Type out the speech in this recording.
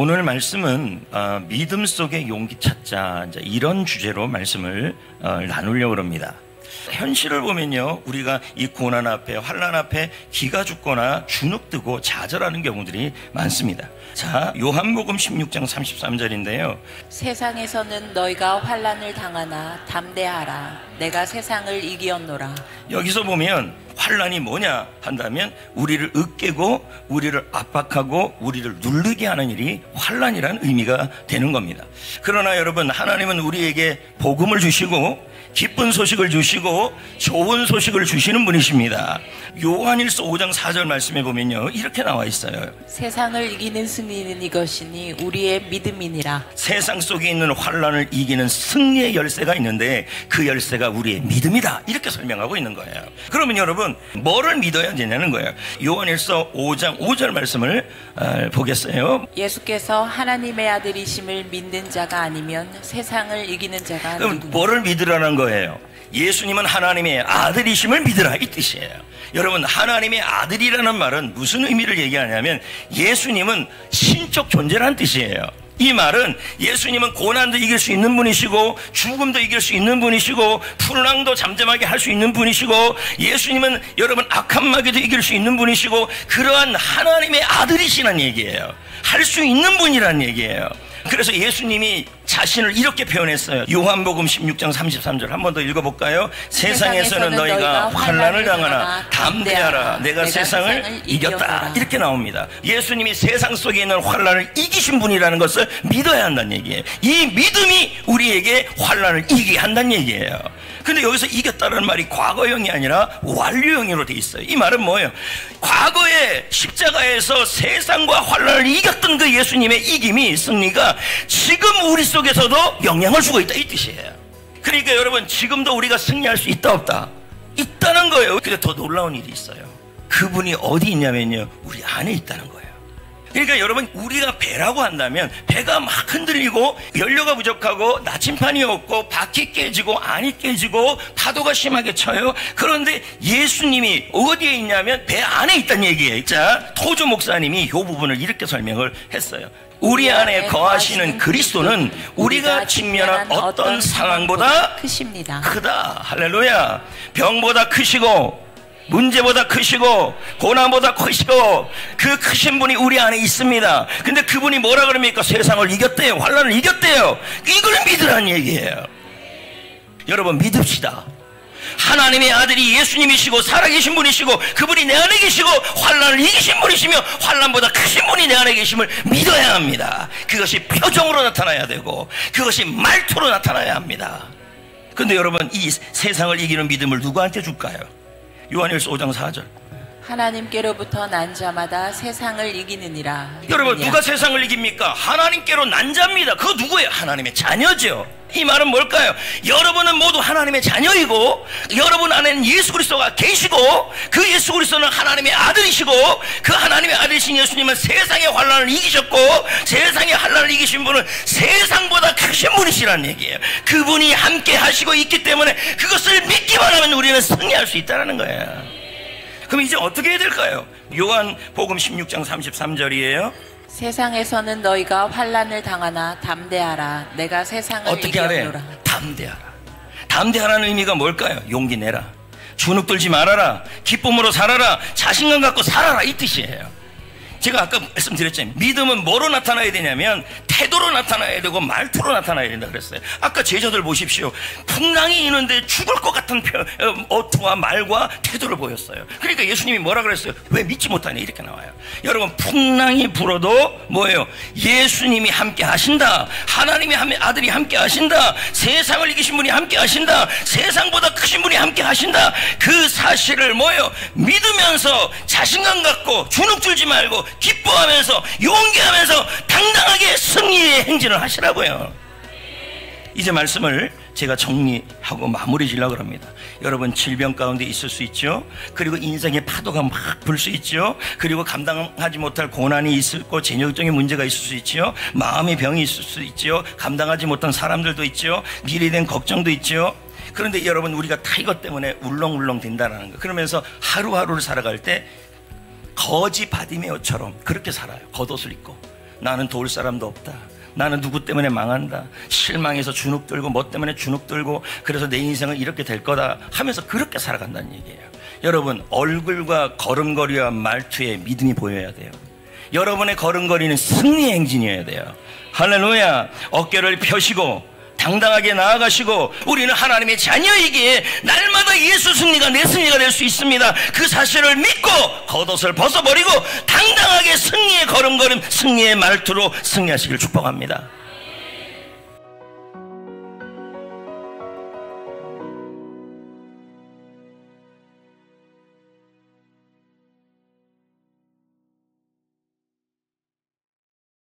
오늘 말씀은 믿음 속의 용기 찾자, 이런 주제로 말씀을 나누려고 합니다. 현실을 보면요, 우리가 이 고난 앞에, 환난 앞에 기가 죽거나 주눅들고 좌절하는 경우들이 많습니다. 자, 요한복음 16장 33절인데요. 세상에서는 너희가 환난을 당하나 담대하라. 내가 세상을 이기었노라. 여기서 보면 환난이 뭐냐 한다면 우리를 으깨고 우리를 압박하고 우리를 누르게 하는 일이 환난이라는 의미가 되는 겁니다. 그러나 여러분, 하나님은 우리에게 복음을 주시고 기쁜 소식을 주시고 좋은 소식을 주시는 분이십니다. 요한일서 5장 4절 말씀에 보면요, 이렇게 나와 있어요. 세상을 이기는 승리는 이것이니 우리의 믿음이니라. 세상 속에 있는 환난을 이기는 승리의 열쇠가 있는데 그 열쇠가 우리의 믿음이다, 이렇게 설명하고 있는 거예요. 그러면 여러분, 뭐를 믿어야 되냐는 거예요. 요한일서 5장 5절 말씀을 보겠어요. 예수께서 하나님의 아들이심을 믿는 자가 아니면 세상을 이기는 자가 그럼 누구냐? 뭐를 믿으라는 거예요? 예수님은 하나님의 아들이심을 믿으라, 이 뜻이에요. 여러분, 하나님의 아들이라는 말은 무슨 의미를 얘기하냐면 예수님은 신적 존재라는 뜻이에요. 이 말은 예수님은 고난도 이길 수 있는 분이시고 죽음도 이길 수 있는 분이시고 풍랑도 잠잠하게 할 수 있는 분이시고 예수님은 여러분 악한 마귀도 이길 수 있는 분이시고 그러한 하나님의 아들이시라는 얘기예요. 할 수 있는 분이라는 얘기예요. 그래서 예수님이 자신을 이렇게 표현했어요. 요한복음 16장 33절 한 번 더 읽어볼까요? 세상에서는 너희가 환난을 당하나 담대하라. 내가 세상을 이겼다, 이렇게 나옵니다. 예수님이 세상 속에 있는 환난을 이기신 분이라는 것을 믿어야 한다는 얘기예요. 이 믿음이 우리에게 환난을 이기게 한다는 얘기예요. 근데 여기서 이겼다는 말이 과거형이 아니라 완료형으로 돼 있어요. 이 말은 뭐예요? 과거에 십자가에서 세상과 환난을 이겼던 그 예수님의 이김이, 승리가 지금 우리 속에서도 영향을 주고 있다, 이 뜻이에요. 그러니까 여러분, 지금도 우리가 승리할 수 있다 없다? 있다는 거예요. 근데 더 놀라운 일이 있어요. 그분이 어디 있냐면요, 우리 안에 있다는 거예요. 그러니까 여러분, 우리가 배라고 한다면 배가 막 흔들리고 연료가 부족하고 나침판이 없고 바퀴 깨지고 안이 깨지고 파도가 심하게 쳐요. 그런데 예수님이 어디에 있냐면 배 안에 있다는 얘기예요. 자, 토조 목사님이 이 부분을 이렇게 설명을 했어요. 우리 안에 거하시는 그리스도는 우리가 직면한 어떤 상황보다 크십니다. 크다. 할렐루야. 병보다 크시고 문제보다 크시고 고난보다 크시고 그 크신 분이 우리 안에 있습니다. 근데 그분이 뭐라 그럽니까? 세상을 이겼대요. 환난을 이겼대요. 이걸 믿으라는 얘기예요. 여러분, 믿읍시다. 하나님의 아들이 예수님이시고 살아계신 분이시고 그분이 내 안에 계시고 환난을 이기신 분이시며 환난보다 크신 분이 내 안에 계심을 믿어야 합니다. 그것이 표정으로 나타나야 되고 그것이 말투로 나타나야 합니다. 근데 여러분, 이 세상을 이기는 믿음을 누구한테 줄까요? 요한일서 5장 4절. 하나님께로부터 난 자마다 세상을 이기느니라. 여러분, 누가 세상을 이깁니까? 하나님께로 난 자입니다. 그거 누구예요? 하나님의 자녀죠. 이 말은 뭘까요? 여러분은 모두 하나님의 자녀이고 여러분 안에는 예수 그리스도가 계시고 그 예수 그리스도는 하나님의 아들이시고 그 하나님의 아들이신 예수님은 세상의 환난을 이기셨고 세상의 환난을 이기신 분은 세상보다 크신 분이시라는 얘기예요. 그분이 함께 하시고 있기 때문에 그것을 믿기만 하면 우리는 승리할 수 있다는 거예요. 그럼 이제 어떻게 해야 될까요? 요한복음 16장 33절이에요. 세상에서는 너희가 환난을 당하나 담대하라. 내가 세상을 어떻게 이기었노라. 하래? 담대하라. 담대하라는 의미가 뭘까요? 용기 내라. 주눅들지 말아라. 기쁨으로 살아라. 자신감 갖고 살아라, 이 뜻이에요. 제가 아까 말씀드렸잖아요. 믿음은 뭐로 나타나야 되냐면 태도로 나타나야 되고 말투로 나타나야 된다 그랬어요. 아까 제자들 보십시오. 풍랑이 있는데 죽을 것 같은 어투와 말과 태도를 보였어요. 그러니까 예수님이 뭐라 그랬어요? 왜 믿지 못하냐, 이렇게 나와요. 여러분, 풍랑이 불어도 뭐예요? 예수님이 함께 하신다. 하나님의 아들이 함께 하신다. 세상을 이기신 분이 함께 하신다. 세상보다 크신 분이 함께 하신다. 그 사실을 뭐예요? 믿으면서 자신감 갖고 주눅들지 말고 기뻐하면서 용기하면서 당당하게 승리의 행진을 하시라고요. 이제 말씀을 제가 정리하고 마무리 지려고 합니다. 여러분, 질병 가운데 있을 수 있죠. 그리고 인생의 파도가 막 불 수 있죠. 그리고 감당하지 못할 고난이 있을 거, 재정적인 문제가 있을 수 있죠. 마음의 병이 있을 수 있죠. 감당하지 못한 사람들도 있죠. 미래에 대한 걱정도 있죠. 그런데 여러분, 우리가 다 이것 때문에 울렁울렁 된다는 거. 그러면서 하루하루를 살아갈 때 거지 바디메오처럼 그렇게 살아요. 겉옷을 입고 나는 도울 사람도 없다. 나는 누구 때문에 망한다. 실망해서 주눅 들고 뭐 때문에 주눅 들고 그래서 내 인생은 이렇게 될 거다 하면서 그렇게 살아간다는 얘기예요. 여러분, 얼굴과 걸음걸이와 말투에 믿음이 보여야 돼요. 여러분의 걸음걸이는 승리의 행진이어야 돼요. 할렐루야. 어깨를 펴시고 당당하게 나아가시고 우리는 하나님의 자녀이기에 날마다 예수 승리가 내 승리가 될 수 있습니다. 그 사실을 믿고 겉옷을 벗어버리고 당당하게 승리의 걸음걸음, 승리의 말투로 승리하시길 축복합니다.